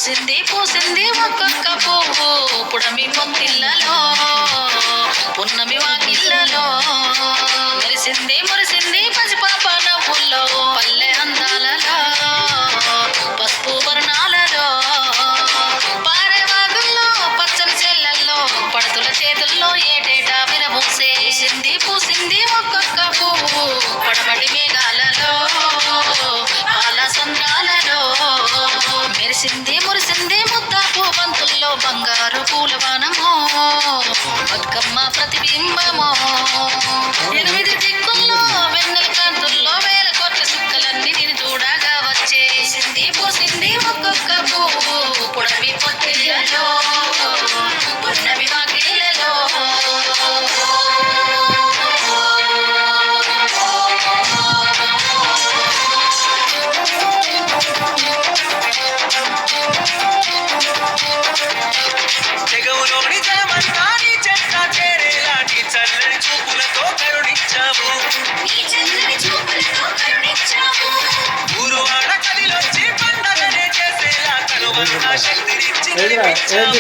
పూసింది పూసింది ఒక్కొక్క పువ్వు పుడమి పొత్తిళ్ళలో పున్నమి వాకిళ్ళలో మెరిసింది మురిసింది పసిపాప నవ్వుల్లో పల్లె అందాలలో పసుపు వర్ణాలలో పారే వాగుల్లో పచ్చని చెల్లల్లో పడతుల చేతుల్లో ఏటేటా విరబూసే పూసింది ఒక్కొక్క పువ్వు పడబడి మేఘాలలో పాల సంద్రాలలో మెరిసింది మురిసింది ముద్దాపు బంతుల్లో బంగారు పూలవానమో బతుకమ్మ ప్రతిబింబమో ఎనిమిది దిక్కుల్లో వెన్నెల కాంతుల్లో వేల కోట్ల సుక్కలన్నీ నేను చూడగా వచ్చేసింది పూసింది ఒక్కొక్క పువ్వు పుడమి పొత్తిళ్ళలో పున్నమి వాకిళ్ళలో తెగవులోని జలమంతా నీ చెట్ట చేరేలాంటి చల్లని చూపులతో కరుణించావు ఊరు ఆడ కదిలొచ్చి పండగనే చేసేలా కనువంతా శక్తినిచ్చి నిలిపించావు